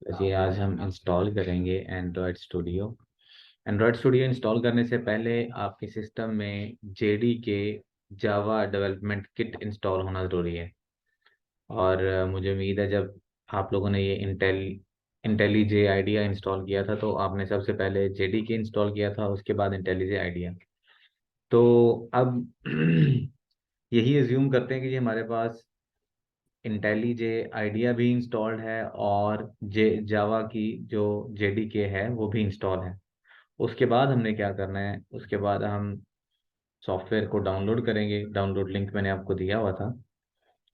जी, आज हम इंस्टॉल करेंगे Android studio. Android studio install करने से पहले आपके सिस्टम में जेडी के जावा डेवलपमेंट किट इंस्टॉल होना ज़रूरी है। और मुझे उम्मीद है जब आप लोगों ने ये इंटेलीजे आइडिया इंस्टॉल किया था तो आपने सबसे पहले जेडी के इंस्टॉल किया था, उसके बाद इंटेलीजे आइडिया। तो अब यही एज्यूम करते हैं कि जी हमारे पास इंटेलीजे आइडिया भी इंस्टॉल्ड है और जे जावा की जो जेडीके है वो भी इंस्टॉल है। उसके बाद हमने क्या करना है, उसके बाद हम सॉफ्टवेयर को डाउनलोड करेंगे। डाउनलोड लिंक मैंने आपको दिया हुआ था,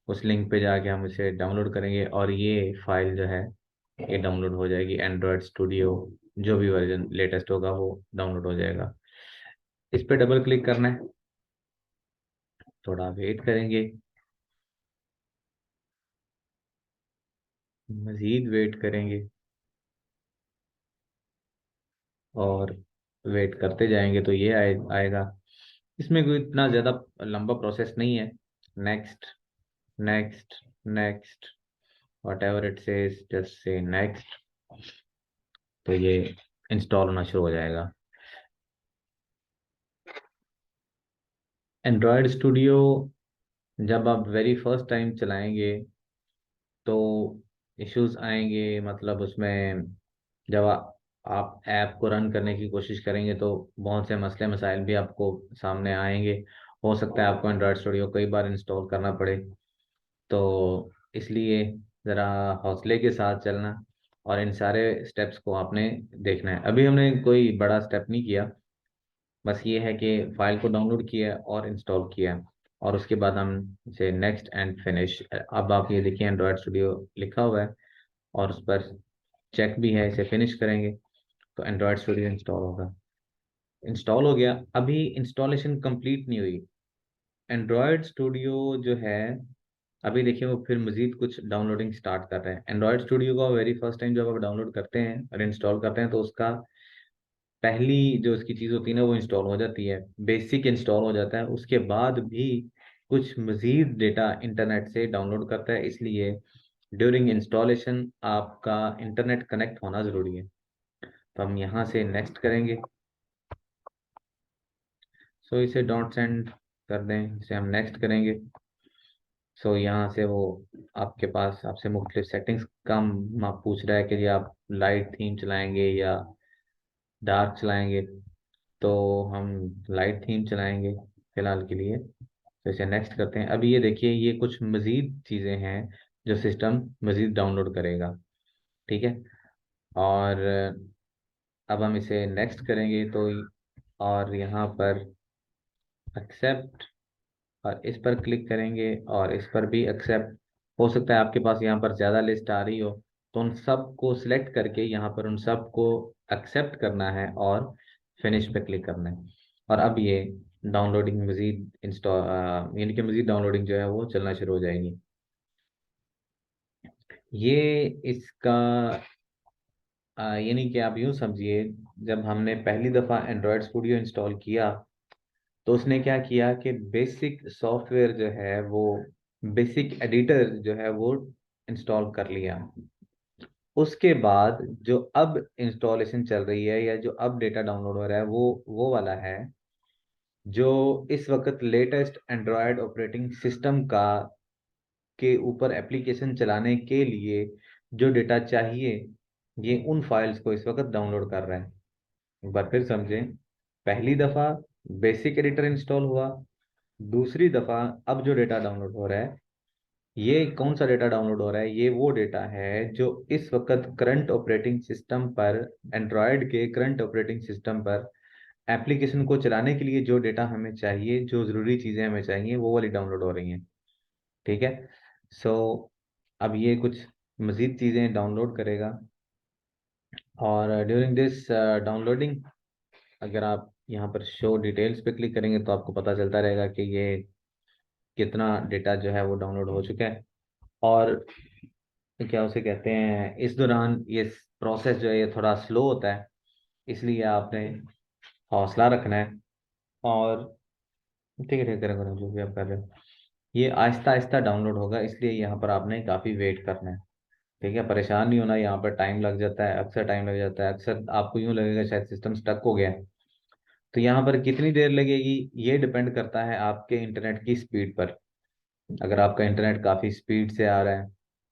उस लिंक पे जाके हम इसे डाउनलोड करेंगे और ये फाइल जो है ये डाउनलोड हो जाएगी। एंड्रॉयड स्टूडियो जो भी वर्जन लेटेस्ट होगा वो डाउनलोड हो जाएगा। इस पे डबल क्लिक करना है, थोड़ा वेट करेंगे, मज़ीद वेट करेंगे और वेट करते जाएंगे तो ये आएगा। इसमें कोई इतना ज़्यादा लंबा प्रोसेस नहीं है। Next, next, next, what ever it says just say next. तो ये इंस्टॉल होना शुरू हो जाएगा। एंड्रॉयड स्टूडियो जब आप वेरी फर्स्ट टाइम चलाएंगे तो इश्यूज आएंगे, मतलब उसमें जब आप ऐप को रन करने की कोशिश करेंगे तो बहुत से मसले मसाइल भी आपको सामने आएंगे। हो सकता है आपको एंड्रॉयड स्टूडियो कई बार इंस्टॉल करना पड़े। तो इसलिए ज़रा हौसले के साथ चलना और इन सारे स्टेप्स को आपने देखना है। अभी हमने कोई बड़ा स्टेप नहीं किया, बस ये है कि फाइल को डाउनलोड किया और इंस्टॉल किया और उसके बाद हम इसे नेक्स्ट एंड फिनिश। अब आप ये देखिए एंड्रॉयड स्टूडियो लिखा हुआ है और उस पर चेक भी है, इसे फिनिश करेंगे तो एंड्रॉयड स्टूडियो इंस्टॉल होगा। इंस्टॉल हो गया, अभी इंस्टॉलेशन कंप्लीट नहीं हुई। एंड्रॉयड स्टूडियो जो है अभी देखिए वो फिर मजीद कुछ डाउनलोडिंग स्टार्ट कर रहे हैं। एंड्रॉयड स्टूडियो का वेरी फर्स्ट टाइम जब आप डाउनलोड करते हैं और इंस्टॉल करते हैं तो उसका पहली जो उसकी चीज़ होती है ना वो इंस्टॉल हो जाती है, बेसिक इंस्टॉल हो जाता है। उसके बाद भी कुछ मजीद डेटा इंटरनेट से डाउनलोड करता है, इसलिए ड्यूरिंग इंस्टॉलेशन आपका इंटरनेट कनेक्ट होना ज़रूरी है। तो हम यहाँ से नेक्स्ट करेंगे। सो इसे डॉट सेंड कर दें, इसे हम नेक्स्ट करेंगे। सो यहाँ से वो आपके पास आपसे मुख्तलिफ सेटिंग्स का माप पूछ रहा है कि जी आप लाइट थीम चलाएंगे या डार्क चलाएंगे। तो हम लाइट थीम चलाएंगे फिलहाल के लिए। तो इसे नेक्स्ट करते हैं। अभी ये देखिए ये कुछ मज़ीद चीज़ें हैं जो सिस्टम मज़ीद डाउनलोड करेगा, ठीक है। और अब हम इसे नेक्स्ट करेंगे तो और यहाँ पर एक्सेप्ट और इस पर क्लिक करेंगे और इस पर भी एक्सेप्ट। हो सकता है आपके पास यहाँ पर ज़्यादा लिस्ट आ रही हो तो उन सब को सिलेक्ट करके यहाँ पर उन सब को एक्सेप्ट करना है और फिनिश पे क्लिक करना है। और अब ये डाउनलोडिंग मज़ीद इंस्टॉल यानी कि मज़ीद डाउनलोडिंग जो है वो चलना शुरू हो जाएगी। ये इसका यानी कि आप यूँ समझिए, जब हमने पहली दफ़ा एंड्रॉयड स्टूडियो इंस्टॉल किया तो उसने क्या किया कि बेसिक सॉफ्टवेयर जो है वो बेसिक एडिटर जो है वो इंस्टॉल कर लिया। उसके बाद जो अब इंस्टॉलेशन चल रही है या जो अब डेटा डाउनलोड हो रहा है वो वाला है जो इस वक्त लेटेस्ट एंड्रॉयड ऑपरेटिंग सिस्टम का के ऊपर एप्लीकेशन चलाने के लिए जो डेटा चाहिए, ये उन फाइल्स को इस वक्त डाउनलोड कर रहा है। एक बार फिर समझें, पहली दफ़ा बेसिक एडिटर इंस्टॉल हुआ, दूसरी दफ़ा अब जो डेटा डाउनलोड हो रहा है, ये कौन सा डेटा डाउनलोड हो रहा है, ये वो डेटा है जो इस वक्त करंट ऑपरेटिंग सिस्टम पर, एंड्रॉयड के करंट ऑपरेटिंग सिस्टम पर एप्लीकेशन को चलाने के लिए जो डेटा हमें चाहिए, जो ज़रूरी चीज़ें हमें चाहिए वो वाली डाउनलोड हो रही हैं, ठीक है। सो अब ये कुछ मज़ीद चीज़ें डाउनलोड करेगा और ड्यूरिंग दिस डाउनलोडिंग अगर आप यहाँ पर शो डिटेल्स पे क्लिक करेंगे तो आपको पता चलता रहेगा कि ये कितना डेटा जो है वो डाउनलोड हो चुका है। और क्या उसे कहते हैं, इस दौरान ये प्रोसेस जो है ये थोड़ा स्लो होता है, इसलिए आपने हौसला रखना है। और ठीक है, ठीक करेंगे जो भी आप कर रहे हो। ये आहिस्ता आहिस्ता डाउनलोड होगा, इसलिए यहाँ पर आपने काफ़ी वेट करना है। ठीक है, परेशान नहीं होना, यहाँ पर टाइम लग जाता है, अक्सर टाइम लग जाता है, अक्सर आपको यूँ लगेगा शायद सिस्टम स्टक हो गया है। तो यहाँ पर कितनी देर लगेगी ये डिपेंड करता है आपके इंटरनेट की स्पीड पर। अगर आपका इंटरनेट काफ़ी स्पीड से आ रहा है,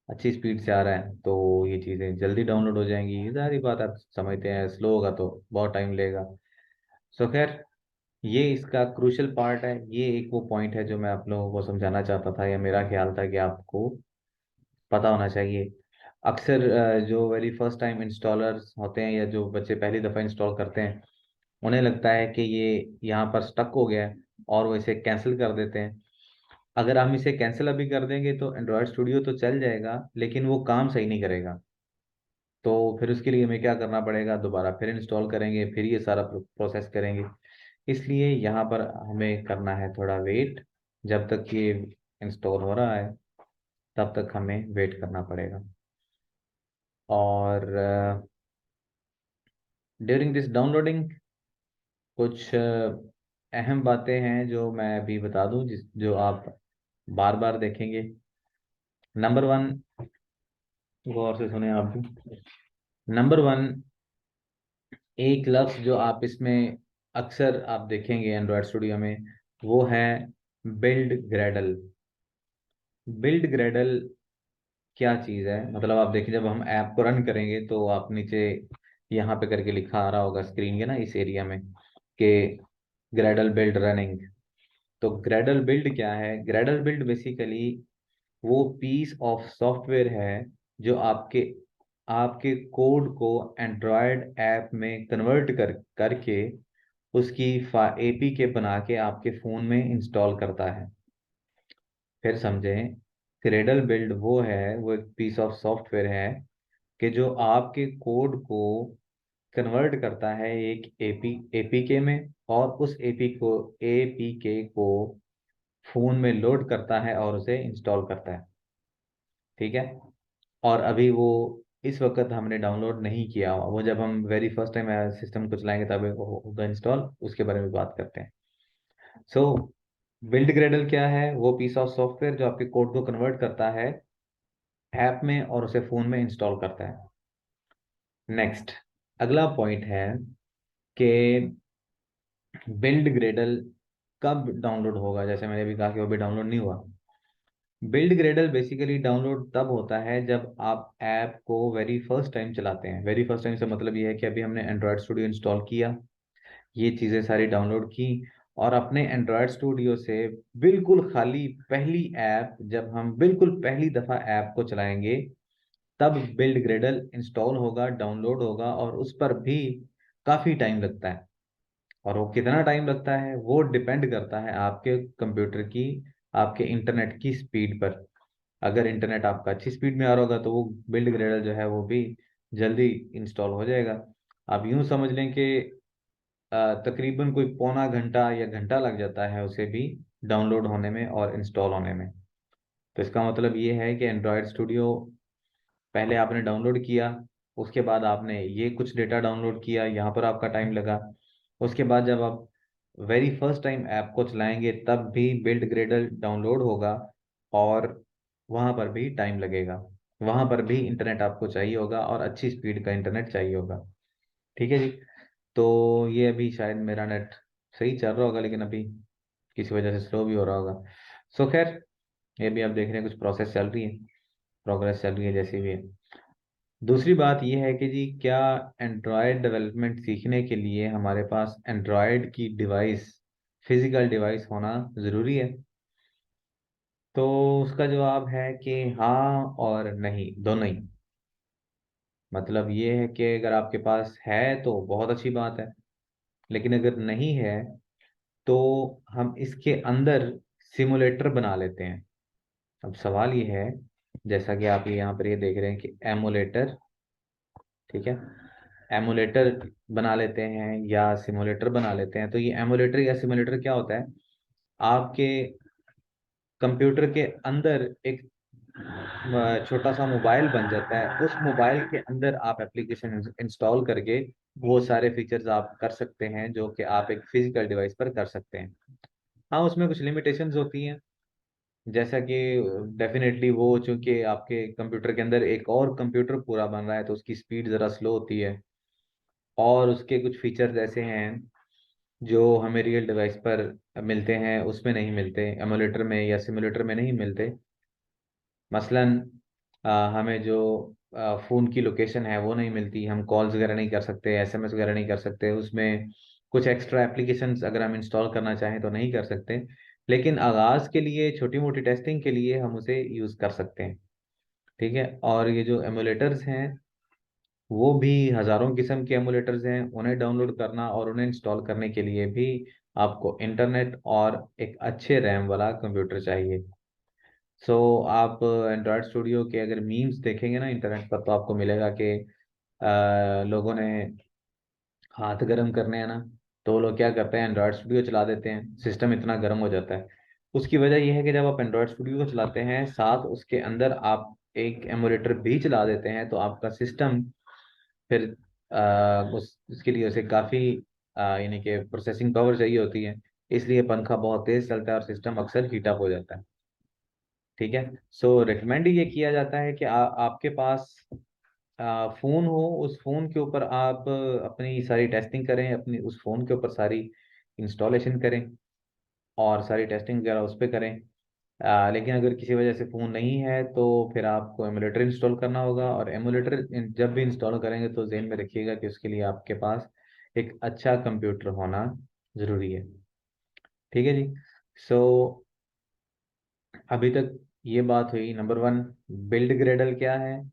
अच्छी स्पीड से आ रहा है, तो ये चीज़ें जल्दी डाउनलोड हो जाएंगी। जाहिर बात है, आप समझते हैं स्लो होगा तो बहुत टाइम लेगा। सो खैर, ये इसका क्रूशियल पार्ट है। ये एक वो पॉइंट है जो मैं आप लोगों को समझाना चाहता था, या मेरा ख्याल था कि आपको पता होना चाहिए। अक्सर जो वेरी फर्स्ट टाइम इंस्टॉलर्स होते हैं या जो बच्चे पहली दफ़ा इंस्टॉल करते हैं, उन्हें लगता है कि ये यहाँ पर स्टक हो गया है और वो इसे कैंसिल कर देते हैं। अगर हम इसे कैंसिल अभी कर देंगे तो एंड्रॉयड स्टूडियो तो चल जाएगा, लेकिन वो काम सही नहीं करेगा। तो फिर उसके लिए हमें क्या करना पड़ेगा, दोबारा फिर इंस्टॉल करेंगे, फिर ये सारा प्रोसेस करेंगे। इसलिए यहाँ पर हमें करना है थोड़ा वेट। जब तक ये इंस्टॉल हो रहा है तब तक हमें वेट करना पड़ेगा। और ड्यूरिंग दिस डाउनलोडिंग कुछ अहम बातें हैं जो मैं अभी बता दूं, जो आप बार बार देखेंगे। नंबर वन, गौर से सुने आप भी। नंबर वन, एक लफ्ज जो आप इसमें अक्सर आप देखेंगे एंड्रॉयड स्टूडियो में, वो है बिल्ड ग्रेडल। बिल्ड ग्रेडल क्या चीज़ है, मतलब आप देखिए जब हम ऐप को रन करेंगे तो आप नीचे यहाँ पे करके लिखा आ रहा होगा स्क्रीन के ना इस एरिया में कि ग्रेडल बिल्ड रनिंग। तो ग्रेडल बिल्ड क्या है? ग्रेडल बिल्ड बेसिकली वो पीस ऑफ सॉफ्टवेयर है जो आपके आपके कोड को एंड्रॉयड ऐप में कन्वर्ट करके उसकी एपीके बना के आपके फ़ोन में इंस्टॉल करता है। फिर समझें, क्रेडल बिल्ड वो एक पीस ऑफ सॉफ्टवेयर है कि जो आपके कोड को कन्वर्ट करता है एक एपीके में, और उस एपीके को फ़ोन में लोड करता है और उसे इंस्टॉल करता है। ठीक है, और अभी वो इस वक्त हमने डाउनलोड नहीं किया हुआ, वो जब हम वेरी फर्स्ट टाइम सिस्टम को चलाएंगे तब वो होगा इंस्टॉल, उसके बारे में बात करते हैं। सो बिल्ड ग्रेडल क्या है? वो पीस ऑफ सॉफ्टवेयर जो आपके कोड को कन्वर्ट करता है ऐप में और उसे फ़ोन में इंस्टॉल करता है। नेक्स्ट, अगला पॉइंट है कि बिल्ड ग्रेडल कब डाउनलोड होगा। जैसे मैंने अभी कहा कि वो भी डाउनलोड नहीं हुआ। बिल्ड ग्रेडल बेसिकली डाउनलोड तब होता है जब आप ऐप को वेरी फर्स्ट टाइम चलाते हैं। वेरी फर्स्ट टाइम से मतलब ये है कि अभी हमने एंड्रॉयड स्टूडियो इंस्टॉल किया, ये चीज़ें सारी डाउनलोड की, और अपने एंड्रॉयड स्टूडियो से बिल्कुल खाली पहली ऐप, जब हम बिल्कुल पहली दफ़ा ऐप को चलाएंगे, तब बिल्ड ग्रेडल इंस्टॉल होगा, डाउनलोड होगा, और उस पर भी काफ़ी टाइम लगता है। और वो कितना टाइम लगता है वो डिपेंड करता है आपके कंप्यूटर की, आपके इंटरनेट की स्पीड पर। अगर इंटरनेट आपका अच्छी स्पीड में आ रहा होगा तो वो बिल्ड ग्रेडल जो है वो भी जल्दी इंस्टॉल हो जाएगा। आप यूं समझ लें कि तकरीबन कोई पौना घंटा या घंटा लग जाता है उसे भी डाउनलोड होने में और इंस्टॉल होने में। तो इसका मतलब ये है कि एंड्रॉयड स्टूडियो पहले आपने डाउनलोड किया, उसके बाद आपने ये कुछ डेटा डाउनलोड किया, यहाँ पर आपका टाइम लगा। उसके बाद जब आप वेरी फर्स्ट टाइम ऐप को चलाएंगे तब भी बिल्ड ग्रेडल डाउनलोड होगा, और वहाँ पर भी टाइम लगेगा। वहाँ पर भी इंटरनेट आपको चाहिए होगा, और अच्छी स्पीड का इंटरनेट चाहिए होगा। ठीक है जी। तो ये अभी शायद मेरा नेट सही चल रहा होगा, लेकिन अभी किसी वजह से स्लो भी हो रहा होगा। सो खैर, ये भी आप देख रहे हैं कुछ प्रोसेस चल रही है, प्रोग्रेस चल रही है जैसी भी है। दूसरी बात यह है कि जी, क्या एंड्रॉयड डेवलपमेंट सीखने के लिए हमारे पास एंड्रॉयड की डिवाइस, फिजिकल डिवाइस होना ज़रूरी है? तो उसका जवाब है कि हाँ और नहीं, दोनों ही। मतलब ये है कि अगर आपके पास है तो बहुत अच्छी बात है, लेकिन अगर नहीं है तो हम इसके अंदर सिमुलेटर बना लेते हैं। अब सवाल ये है, जैसा कि आप यहाँ पर ये देख रहे हैं कि एमुलेटर, ठीक है, एमुलेटर बना लेते हैं या सिमुलेटर बना लेते हैं। तो ये एमुलेटर या सिमुलेटर क्या होता है? आपके कंप्यूटर के अंदर एक छोटा सा मोबाइल बन जाता है, उस मोबाइल के अंदर आप एप्लीकेशन इंस्टॉल करके वो सारे फीचर्स आप कर सकते हैं जो कि आप एक फिजिकल डिवाइस पर कर सकते हैं। हाँ, उसमें कुछ लिमिटेशंस होती हैं, जैसा कि डेफिनेटली वो चूंकि आपके कंप्यूटर के अंदर एक और कंप्यूटर पूरा बन रहा है तो उसकी स्पीड ज़रा स्लो होती है, और उसके कुछ फीचर्स ऐसे हैं जो हमें रियल डिवाइस पर मिलते हैं उसमें नहीं मिलते, एमुलेटर में या सिमुलेटर में नहीं मिलते। मसलन हमें जो फ़ोन की लोकेशन है वो नहीं मिलती, हम कॉल्स वगैरह नहीं कर सकते, एसएमएस वगैरह नहीं कर सकते उसमें, कुछ एक्स्ट्रा एप्लीकेशंस अगर हम इंस्टॉल करना चाहें तो नहीं कर सकते। लेकिन आगाज़ के लिए, छोटी मोटी टेस्टिंग के लिए हम उसे यूज़ कर सकते हैं। ठीक है। और ये जो एमुलेटर्स हैं वो भी हज़ारों किस्म के एमुलेटर्स हैं, उन्हें डाउनलोड करना और उन्हें इंस्टॉल करने के लिए भी आपको इंटरनेट और एक अच्छे रैम वाला कंप्यूटर चाहिए। सो आप एंड्रॉयड स्टूडियो के अगर मीम्स देखेंगे ना इंटरनेट पर, तो आपको मिलेगा कि लोगों ने हाथ गर्म करने हैं ना, तो वो लोग क्या करते हैं, एंड्रॉयड स्टूडियो चला देते हैं, सिस्टम इतना गर्म हो जाता है। उसकी वजह यह है कि जब आप एंड्रॉयड स्टूडियो को चलाते हैं, साथ उसके अंदर आप एक एमुलेटर भी चला देते हैं, तो आपका सिस्टम फिर उसके लिए उसे काफ़ी यानी कि प्रोसेसिंग पावर चाहिए होती है, इसलिए पंखा बहुत तेज़ चलता है और सिस्टम अक्सर हीट अप हो जाता है। ठीक है। सो रिकमेंड ये किया जाता है कि आपके पास फ़ोन हो, उस फ़ोन के ऊपर आप अपनी सारी टेस्टिंग करें, अपनी उस फ़ोन के ऊपर सारी इंस्टॉलेशन करें और सारी टेस्टिंग वगैरह उस पे करें। लेकिन अगर किसी वजह से फ़ोन नहीं है तो फिर आपको एमुलेटर इंस्टॉल करना होगा, और एमुलेटर जब भी इंस्टॉल करेंगे तो ज़हन में रखिएगा कि उसके लिए आपके पास एक अच्छा कंप्यूटर होना ज़रूरी है। ठीक है जी। सो अभी तक ये बात हुई नंबर वन, बिल्ड ग्रेडल क्या है।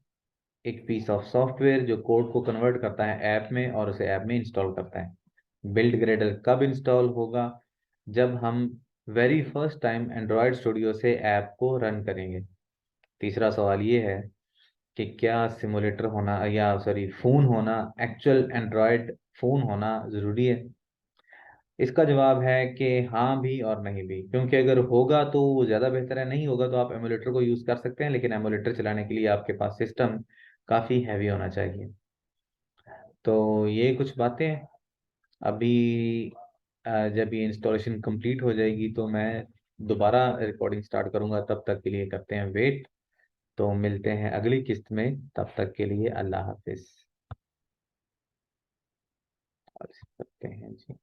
एक पीस ऑफ सॉफ्टवेयर जो कोड को कन्वर्ट करता है ऐप में और उसे ऐप में इंस्टॉल करता है। बिल्ड ग्रेडल कब इंस्टॉल होगा? जब हम very first time Android studio से ऐप को रन करेंगे। तीसरा सवाल ये है कि क्या सिमुलेटर होना, या सॉरी फ़ोन होना, एक्चुअल एंड्रॉयड फ़ोन होना ज़रूरी है? इसका जवाब है कि हाँ भी और नहीं भी, क्योंकि अगर होगा तो वो ज़्यादा बेहतर है, नहीं होगा तो आप एमुलेटर को यूज़ कर सकते हैं, लेकिन एमुलेटर चलाने के लिए आपके पास सिस्टम काफ़ी हैवी होना चाहिए। तो ये कुछ बातें हैं। अभी जब ये इंस्टॉलेशन कंप्लीट हो जाएगी तो मैं दोबारा रिकॉर्डिंग स्टार्ट करूँगा, तब तक के लिए करते हैं वेट। तो मिलते हैं अगली किस्त में, तब तक के लिए अल्लाह हाफिज़। और करते हैं जी।